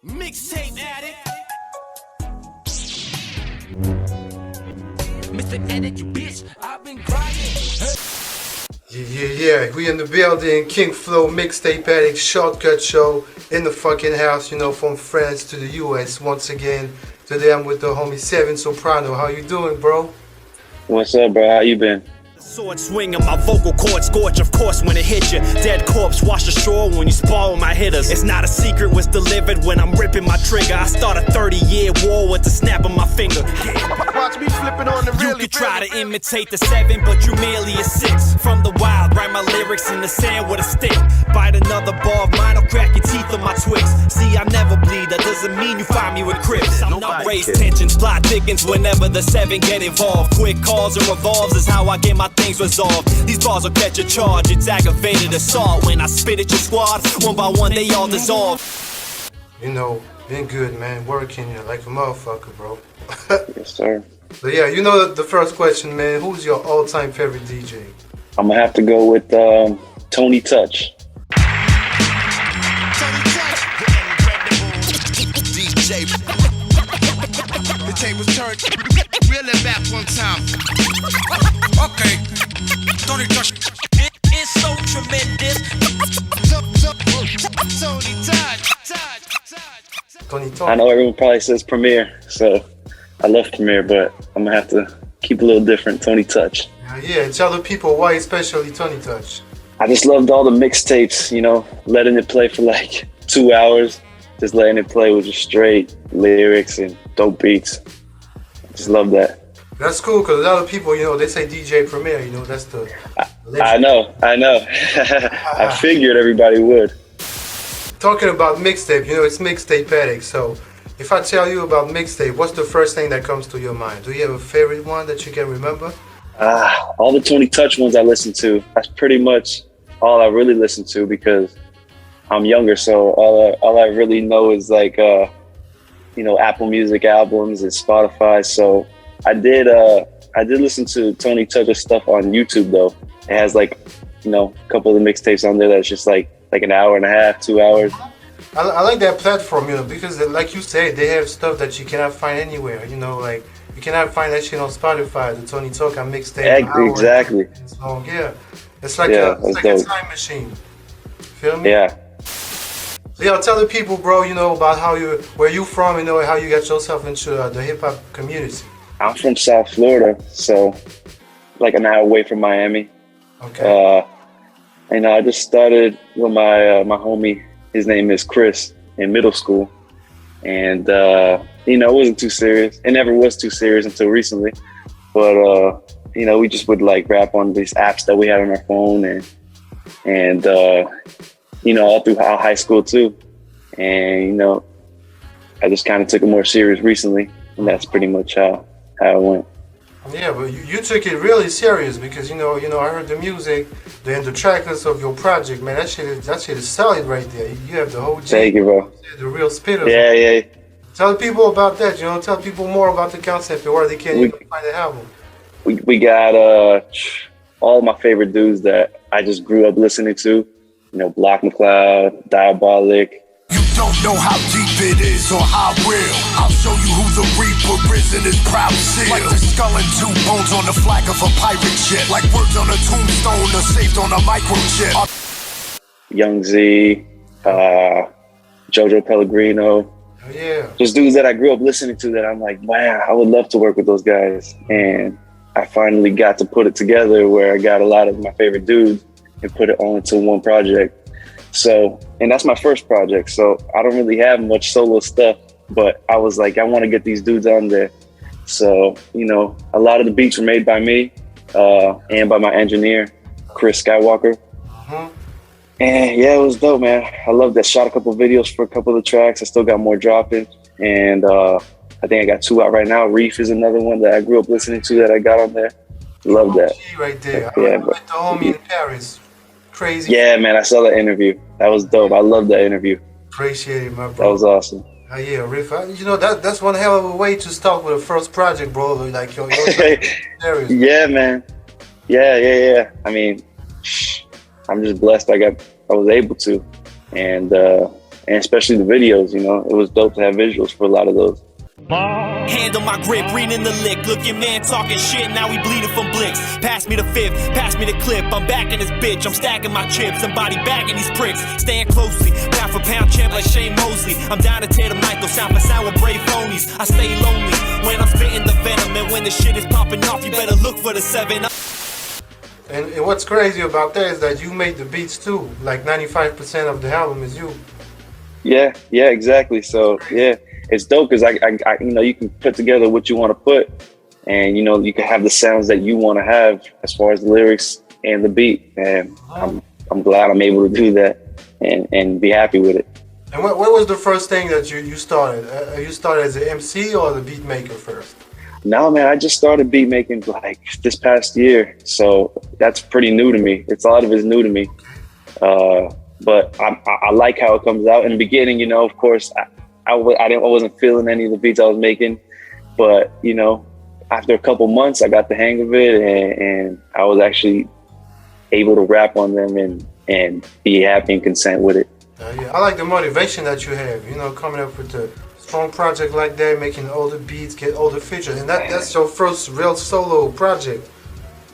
Mixtape Addict. Mr. Addict, you bitch, I've been grinding. Yeah, we in the building. King Flow, Mixtape Addict, Shortkut show in the fucking house, you know, from France to the US once again. Today I'm with the homie SEVIN Soprano. How you doing, bro? What's up, bro? How you been? Sword swinging, my vocal cords scorch, of course, when it hits you. Dead corpse, wash ashore when you spar with my hitters. It's not a secret what's delivered when I'm ripping my trigger. I start a 30-year war with the snap of my finger. Watch me flipping on the You could try to imitate the 7, but you merely a 6. From the wild, write my lyrics in the sand with a stick. Bite another bar of mine, I'll crack your teeth on my twigs. See, I never bleed, that doesn't mean you find me with crips. I'm not raised tensions, plot thickens whenever the 7 get involved. Quick calls and revolves is how I get my things resolved. These bars will catch a charge, it's aggravated assault. When I spit at your squad, one by one they all dissolve. You know, been good, man. Working like a motherfucker, bro. Yes, sir. So yeah, you know the first question, man. Who's your all-time favorite DJ? I'm gonna have to go with Tony Touch. DJ. The tables turned. Reel it back one time. Okay. Tony Touch. It's so tremendous. Tony Touch. Tony I Talk. know everyone probably says Premier, so I love Premier, but I'm gonna have to keep it a little different. Tony Touch. Yeah, tell the people why especially Tony Touch. I just loved all the mixtapes, you know, letting it play for like 2 hours, just letting it play with just straight lyrics and dope beats. I just love that. That's cool, because a lot of people, you know, they say DJ Premier, you know, that's the... I know. I figured everybody would. Talking about mixtape, you know, it's Mixtape Addict, so if I tell you about mixtape, what's the first thing that comes to your mind? Do you have a favorite one that you can remember? All the Tony Touch ones I listen to, that's pretty much all I really listen to because I'm younger, so all I really know is like, you know, Apple Music albums and Spotify, so I did listen to Tony Touch's stuff on YouTube though. It has like, you know, a couple of the mixtapes on there that's just like an hour and a half, 2 hours. I like that platform, you know, because like you say, they have stuff that you cannot find anywhere, you know, like you cannot find that shit on Spotify, the Tony Talk and mixtape. Exactly. So, yeah, it's like, Yeah, it's like a time machine. Feel me? Yeah. So yeah, tell the people, bro, you know, about where you from, you know, how you got yourself into the hip hop community. I'm from South Florida, so like an hour away from Miami. Okay. And I just started with my homie. His name is Chris in middle school, and you know, it wasn't too serious. It never was too serious until recently. But you know, we just would like rap on these apps that we had on our phone, and you know, all through high school too. And you know, I just kind of took it more serious recently, and that's pretty much how it went. Yeah, but you took it really serious because you know I heard the music, the track list of your project, man. That shit is solid right there. You have the whole Thank you, bro. The real spitters. Yeah. Tell people about that. You know, tell people more about the concept and where they can even find the album. We got all my favorite dudes that I just grew up listening to. You know, Block McCloud, Diabolic. You don't know how deep it is or how real. I'll show you who the Reaper is in his proud seal. Like the skull and 2 bones on the flag of a pirate ship. Like words on a tombstone or saved on a microchip. Young Z, Jojo Pellegrino. Oh, yeah. Just dudes that I grew up listening to that I'm like, wow, I would love to work with those guys. And I finally got to put it together where I got a lot of my favorite dudes and put it all into one project. So, and that's my first project. So I don't really have much solo stuff, but I was like, I want to get these dudes on there. So, you know, a lot of the beats were made by me and by my engineer, Chris Skywalker. And yeah, it was dope, man. I loved that. Shot a couple videos for a couple of the tracks. I still got more dropping. And I think I got 2 out right now. Reef is another one that I grew up listening to that I got on there. Love that. Right there. Yeah, I met the homie in Paris. Crazy. Yeah, man, I saw that interview. That was dope. I love that interview. Appreciate it, my bro. That was awesome. Yeah, Riff. You know, that's one hell of a way to start with a first project, bro. Like your serious. Yeah, man. Yeah. I mean, I'm just blessed I was able to. And and especially the videos. You know, it was dope to have visuals for a lot of those. Hand on my grip, reading the lick. Look, your man talking shit, now he bleeding from blicks. Pass me the fifth, pass me the clip. I'm back in this bitch, I'm stacking my chips. Somebody bagging these pricks, staying closely. Pound for pound champ like Shane Mosley. I'm down to tear the mic, go sound for sound with brave phonies. I stay lonely when I'm spitting the venom. And when the shit is popping off, you better look for the 7. And what's crazy about that is that you made the beats too. Like 95% of the album is you. Yeah, exactly. So yeah, it's dope because I you know, you can put together what you want to put, and you know, you can have the sounds that you want to have as far as the lyrics and the beat. And I'm glad I'm able to do that and be happy with it. And what was the first thing that you started? You started as an MC or the beat maker first? No, man, I just started beat making like this past year, so that's pretty new to me. A lot of it's new to me. But I like how it comes out. In the beginning, you know, of course, I wasn't feeling any of the beats I was making, but you know, after a couple months, I got the hang of it, and I was actually able to rap on them and be happy and content with it. Yeah, I like the motivation that you have. You know, coming up with a strong project like that, making all the beats, get all the features, and that's your first real solo project.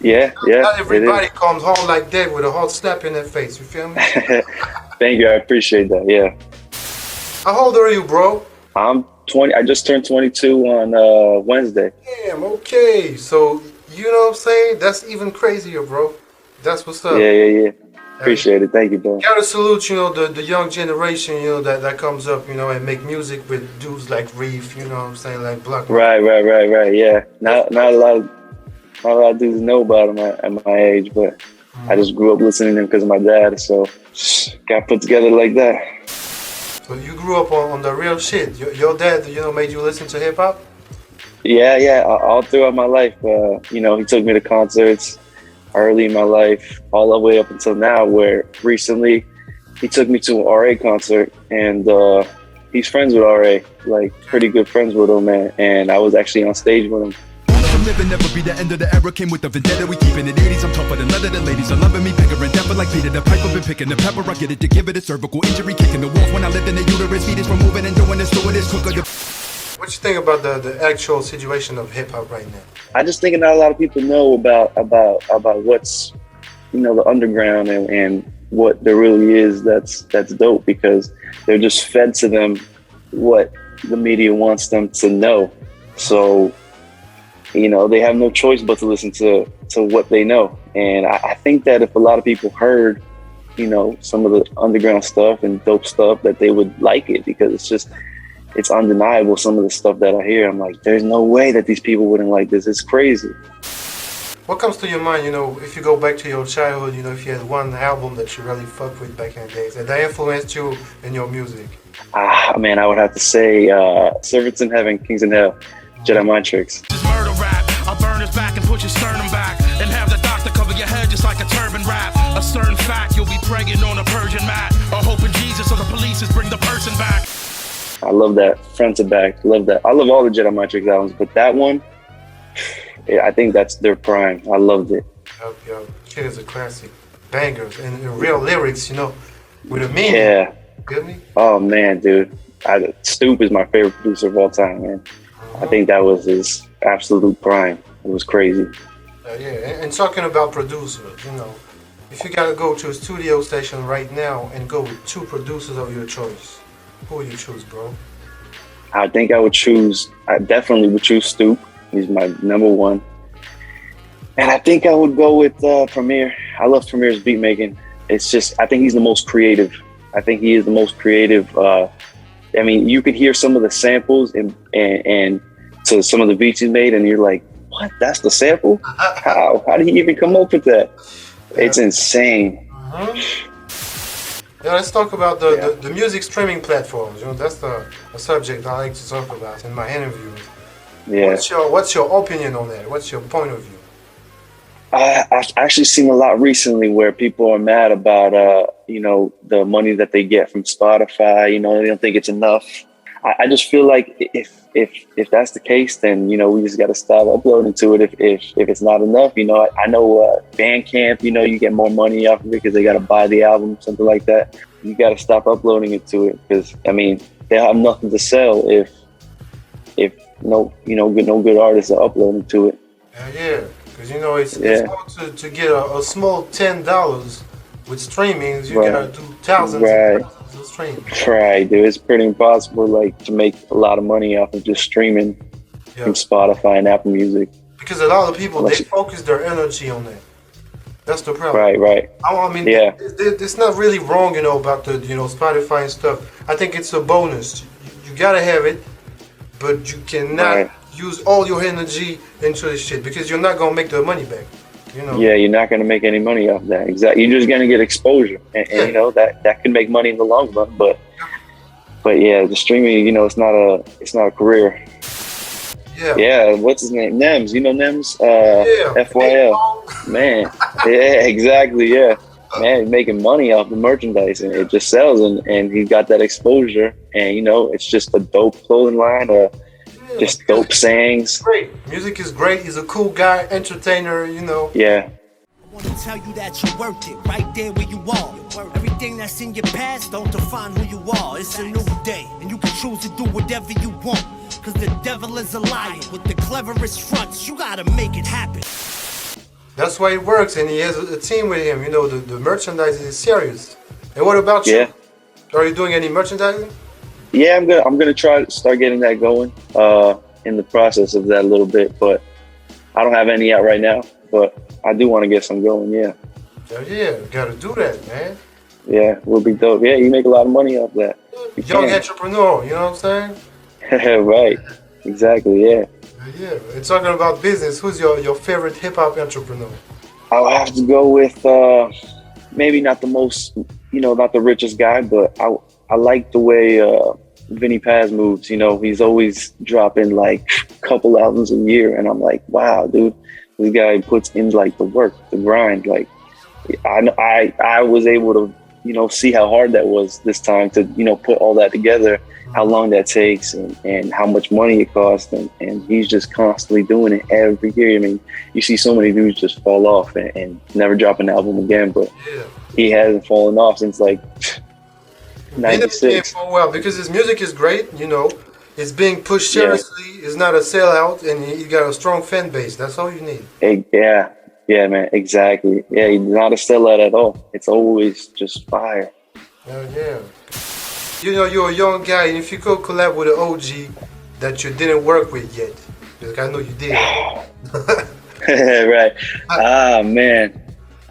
Yeah. Not everybody comes home like that with a hot slap in their face. You feel me? Thank you. I appreciate that. Yeah. How old are you, bro? I'm 20. I just turned 22 on Wednesday. Damn. Okay. So you know what I'm saying? That's even crazier, bro. That's what's up. Yeah. Appreciate it. Thank you, bro. Gotta salute, you know, the young generation, you know, that comes up, you know, and make music with dudes like Reef. You know what I'm saying? Like Black. Right. Yeah. Not a lot of dudes know about him at my age, but I just grew up listening to him because of my dad, so got put together like that. So you grew up on the real shit. Your dad, you know, made you listen to hip hop? Yeah. All throughout my life, you know, he took me to concerts early in my life, all the way up until now, where recently he took me to an RA concert, and he's friends with RA, like pretty good friends with him, and I was actually on stage with him. Living never be the end of the era. Came with the vendetta. We keeping it 80s. I'm tougher than leather. The ladies are loving me. Bigger and deeper like Peter the Piper. Been picking the pepper. I get it to give it a cervical injury. Kicking the walls when I lived in the uterus. Feet is removing and doing this. Doing this. Cooker the. What you think about the actual situation of hip hop right now? I just think not a lot of people know about what's, you know, the underground and what there really is. That's dope, because they're just fed to them what the media wants them to know. So, you know, they have no choice but to listen to what they know. And I think that if a lot of people heard, you know, some of the underground stuff and dope stuff, that they would like it, because it's undeniable. Some of the stuff that I hear, I'm like, there's no way that these people wouldn't like this. It's crazy. What comes to your mind, you know, if you go back to your childhood, you know, if you had one album that you really fucked with back in the days, that influenced you in your music? Man, I would have to say Servants in Heaven, Kings in Hell, Jedi Mind Tricks. Murder rap, I'll burn his back and put your sternum back, and have the doctor cover your head just like a turban wrap. A certain fact, you'll be pregnant on a Persian mat, or hoping Jesus or the police is bring the person back. I love that front to back. Love that. I love all the Jedi Mind Tricks albums, but that one, I think that's their prime. I loved it. Yo, shit is a classic. Bangers and real lyrics, you know, with a meaning. Yeah. Get me? Oh man, dude. Stoop is my favorite producer of all time, man. I think that was his absolute prime. It was crazy. Yeah, and talking about producers, you know, if you gotta go to a studio station right now and go with 2 producers of your choice, who would you choose, bro? I think I definitely would choose Stoop. He's my number one. And I think I would go with Premier. I love Premier's beat making. It's just, I think he's the most creative. I think he is the most creative. I mean, you could hear some of the samples and to some of the beats he made, and you're like, what? That's the sample? How did he even come up with that? It's insane. Yeah, let's talk about the music streaming platforms. You know, that's the subject I like to talk about in my interviews. Yeah. What's your opinion on that? What's your point of view? I've actually seen a lot recently where people are mad about, you know, the money that they get from Spotify. You know, they don't think it's enough. I just feel like if that's the case, then, you know, we just got to stop uploading to it if it's not enough. You know, I know Bandcamp, you know, you get more money off of it because they got to buy the album, something like that. you got to stop uploading it to it, because I mean they'll have nothing to sell if no good artists are uploading to it. Yeah, because you know it's hard to get a small $10 with streamings. You gotta do thousands of streams. Right, dude. It's pretty impossible, like, to make a lot of money off of just streaming from Spotify and Apple Music. Because a lot of people, they focus their energy on that. That's the problem. Right. I mean, it's not really wrong, you know, about the, you know, Spotify and stuff. I think it's a bonus. You gotta have it, but you cannot use all your energy into this shit, because you're not gonna make the money back. You know? Yeah, you're not gonna make any money off that. Exactly. You're just gonna get exposure, and you know that can make money in the long run. But yeah, the streaming, you know, it's not a career. Yeah, what's his name? NEMS. You know NEMS? FYL. Man. Yeah, exactly. Yeah. Man, he's making money off the merchandise, and it just sells, and he got that exposure, and you know, it's just a dope clothing line, just dope sayings. Great. Music is great. He's a cool guy, entertainer, you know. Yeah. I want to tell you that you're worth it, right there where you are. Everything that's in your past don't define who you are. It's a new day, and you can choose to do whatever you want. Cause the devil is a liar with the cleverest fronts. You gotta make it happen. That's why it works, and he has a team with him. You know, the merchandising is serious. And what about you? Are you doing any merchandising? Yeah, I'm gonna try to start getting that going. In the process of that a little bit, but I don't have any out right now. But I do want to get some going. Yeah. Yeah, you gotta do that, man. Yeah, will be dope. Yeah, you make a lot of money off that. Young entrepreneur, you know what I'm saying? Right. Exactly. Yeah. Yeah. And talking about business, who's your favorite hip hop entrepreneur? I'll have to go with maybe not the most, you know, not the richest guy, but I like the way Vinny Paz moves. You know, he's always dropping like a couple albums a year, and I'm like, wow, dude, this guy puts in like the work, the grind. Like, I was able to, you know, see how hard that was this time to, you know, put all that together, how long that takes, and how much money it costs, and he's just constantly doing it every year. I mean, you see so many dudes just fall off and never drop an album again, but he hasn't fallen off since like 96. Well, because his music is great, you know, it's being pushed seriously, it's not a sellout, and he got a strong fan base. That's all you need. Yeah, man, exactly. Yeah, he's not a sellout at all. It's always just fire. Yeah. You know, you're a young guy, and if you could collab with an OG that you didn't work with yet, because I know you did. Right. Man,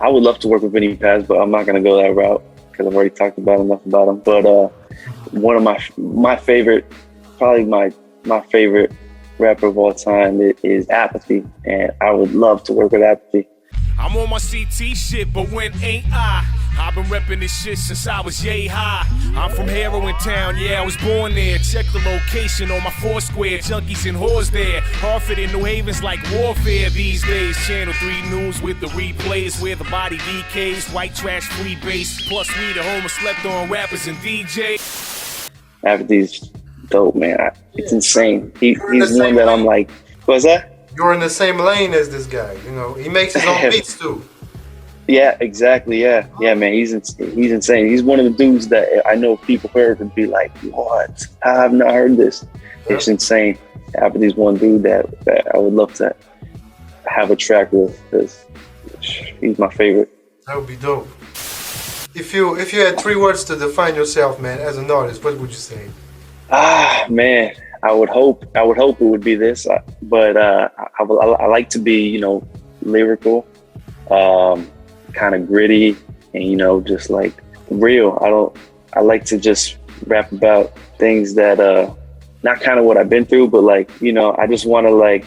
I would love to work with Vinny Paz, but I'm not gonna go that route because I've already talked about enough about him. But one of my favorite, probably my favorite rapper of all time is Apathy, and I would love to work with Apathy. I'm on my CT shit, but when ain't I? I've been repping this shit since I was yay high. I'm from Heroin Town, yeah, I was born there. Check the location on my Foursquare. Junkies and whores there. Hartford and New Haven's like warfare these days. Channel 3 News with the replays where the body decays. White trash, free bass. Plus we the homeless slept on rappers and DJs. Apathy's dope, man. It's insane. He's one that I'm like, what's that? You're in the same lane as this guy, you know. He makes his own beats too. Yeah, exactly. Yeah, man. He's insane. He's one of the dudes that I know people heard and be like, "What? I have not heard this." Yeah. It's insane. Apathy's one dude that I would love to have a track with, because he's my favorite. That would be dope. If you had 3 words to define yourself, man, as an artist, what would you say? Man, I would hope it would be this, but I like to be, you know, lyrical. Kind of gritty, and you know, just like real. I like to just rap about things that not kind of what I've been through, but like, you know, I just want to like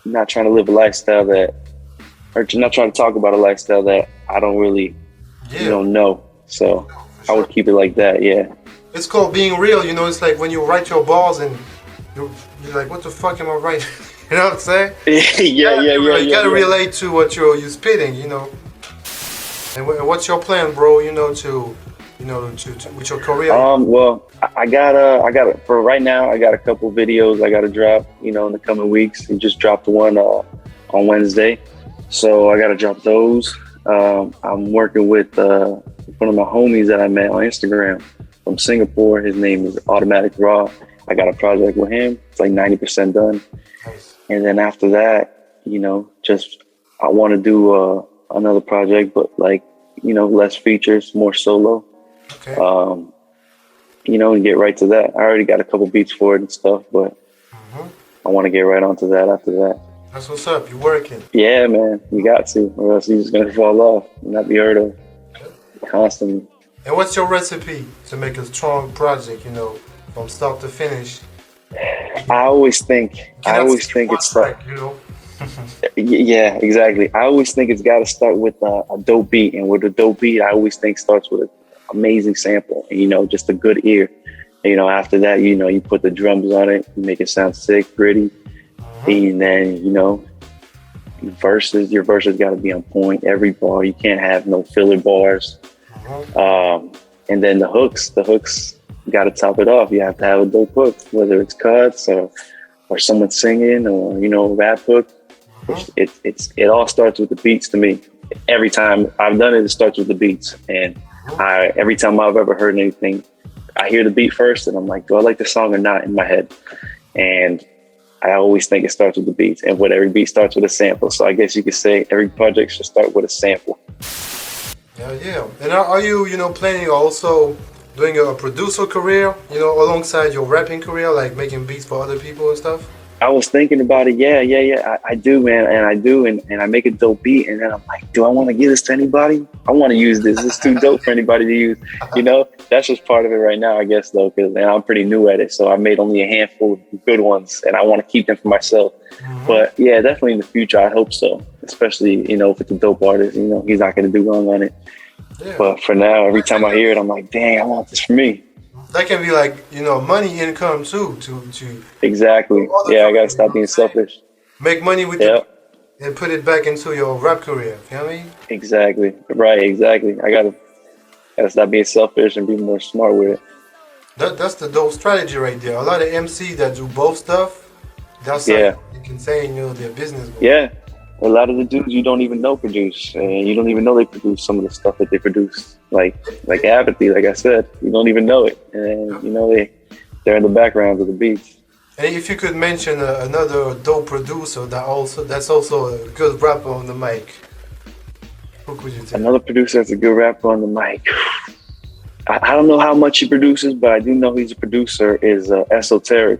not trying to live a lifestyle that, or not trying to talk about a lifestyle that I don't really you don't know. So I would keep it like that. Yeah, it's called being real, you know. It's like when you write your bars and you're like, what the fuck am I writing? You know what I'm saying? You gotta relate to what you're spitting, you know. And what's your plan, bro? You know, to with your career. Well, I got for right now. I got a couple videos I got to drop, you know, in the coming weeks. We just dropped one on Wednesday, so I got to drop those. I'm working with one of my homies that I met on Instagram from Singapore. His name is Automatic Raw. I got a project with him. It's like 90% done. Nice. And then after that, you know, just I want to do another project, but like, you know, less features, more solo. Okay. You know, and get right to that. I already got a couple beats for it and stuff, but I want to get right onto that after that. That's what's up. You're working. Yeah, man, you got to, or else you're just gonna fall off and not be heard of constantly. And what's your recipe to make a strong project, you know, from start to finish? I always think it's like, you know. yeah, exactly. I always think it's got to start with a dope beat, and with a dope beat, I always think starts with an amazing sample, and, you know, just a good ear. And, you know, after that, you know, you put the drums on it, you make it sound sick, gritty, and then, you know, your verses got to be on point. Every bar, you can't have no filler bars. And then the hooks got to top it off. You have to have a dope hook, whether it's cuts or someone singing, or, you know, a rap hook. It all starts with the beats to me. Every time I've done it, it starts with the beats. And every time I've ever heard anything, I hear the beat first, and I'm like, do I like the song or not, in my head? And I always think it starts with the beats, and with every beat starts with a sample. So I guess you could say every project should start with a sample. Yeah. And are you, you know, planning also doing a producer career, you know, alongside your rapping career, like making beats for other people and stuff? I was thinking about it. Yeah. I do, man. And I do. And I make a dope beat. And then I'm like, do I want to give this to anybody? I want to use this. It's too dope for anybody to use. You know, that's just part of it right now, I guess, though, because I'm pretty new at it. So I made only a handful of good ones, and I want to keep them for myself. But yeah, definitely in the future, I hope so. Especially, you know, if it's a dope artist, you know, he's not going to do wrong on it. Yeah. But for now, every time I hear it, I'm like, dang, I want this for me. That can be like, you know, money income too. To exactly. Yeah, I gotta stop being selfish. Make money with it and put it back into your rap career. You know what I mean? Exactly. Right. Exactly. I gotta stop being selfish and be more smart with it. That's the dope strategy right there. A lot of MCs that do both stuff. That's like you can say, you know, their business. Yeah. A lot of the dudes you don't even know produce, and you don't even know they produce some of the stuff that they produce. Like Apathy, like I said, you don't even know it, and you know they're in the background of the beats. And if you could mention another dope producer that's also a good rapper on the mic, who could you tell? Another producer that's a good rapper on the mic. I don't know how much he produces, but I do know he's a producer. Is Esoteric.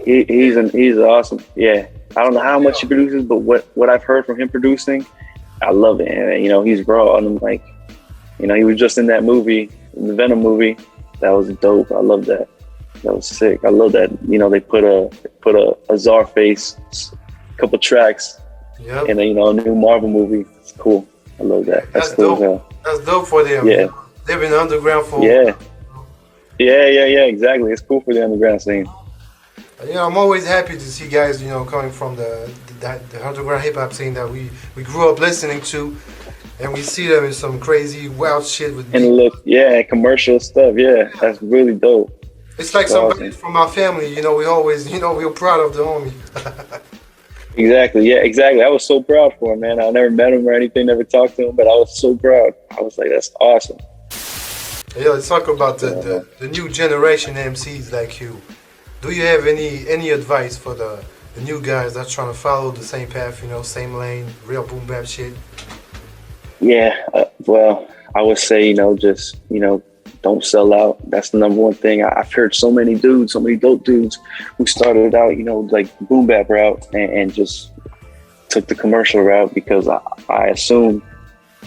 He's awesome. Yeah, I don't know how much he produces, but what I've heard from him producing, I love it. And you know, he's raw. And like, you know, he was just in that movie, the Venom movie. That was dope. I love that. That was sick. I love that. You know, they put a Czarface, a couple tracks, in a new Marvel movie. It's cool. I love that. That's cool. Dope. That's dope for them. Yeah, they've been underground for. Yeah. Exactly. It's cool for the underground scene. Yeah, I'm always happy to see guys, you know, coming from the underground hip hop scene that we grew up listening to, and we see them in some crazy wild shit with. And look, commercial stuff. Yeah, that's really dope. It's like somebody from our family, you know. We always, you know, we're proud of the homie. Exactly. Yeah, exactly. I was so proud for him, man. I never met him or anything, never talked to him, but I was so proud. I was like, that's awesome. Yeah, let's talk about the new generation MCs like you. Do you have any advice for the new guys that's trying to follow the same path, you know, same lane, real boom bap shit? Yeah, well, I would say, you know, just, you know, don't sell out. That's the number one thing. I've heard so many dope dudes who started out, you know, like boom bap route and just took the commercial route because I assume,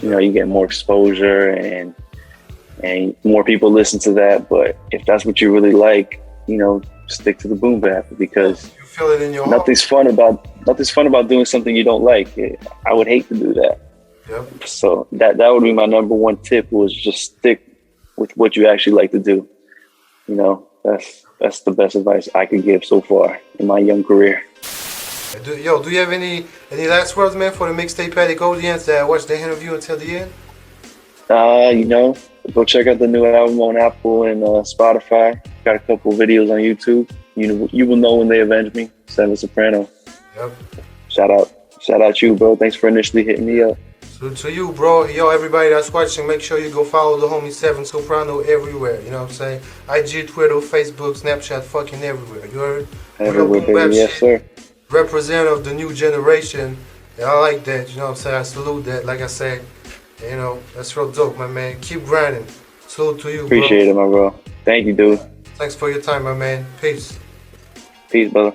you know, you get more exposure and more people listen to that. But if that's what you really like, you know, stick to the boom bap because you feel it in your nothing's fun about doing something you don't like. I would hate to do that. Yep. So that would be my number one tip, was just stick with what you actually like to do. You know, that's the best advice I could give so far in my young career. Do you have any last words, man, for the Mixtape Addict audience that watched the interview until the end? You know, go check out the new album on Apple and Spotify. Got a couple videos on YouTube. You will know when they avenge me. SEVIN Soprano. Yep. Shout out you, bro. Thanks for initially hitting me up. So to you, bro. Yo, everybody that's watching, make sure you go follow the homie SEVIN Soprano everywhere. You know what I'm saying? IG, Twitter, Facebook, Snapchat, fucking everywhere. You heard? Everywhere, baby. Yes, sir. Representative of the new generation. And I like that. You know what I'm saying? I salute that. Like I said, you know, that's real dope, my man. Keep grinding. Salute to you, Appreciate it, my bro. Thank you, dude. Thanks for your time, my man. Peace. Peace, brother.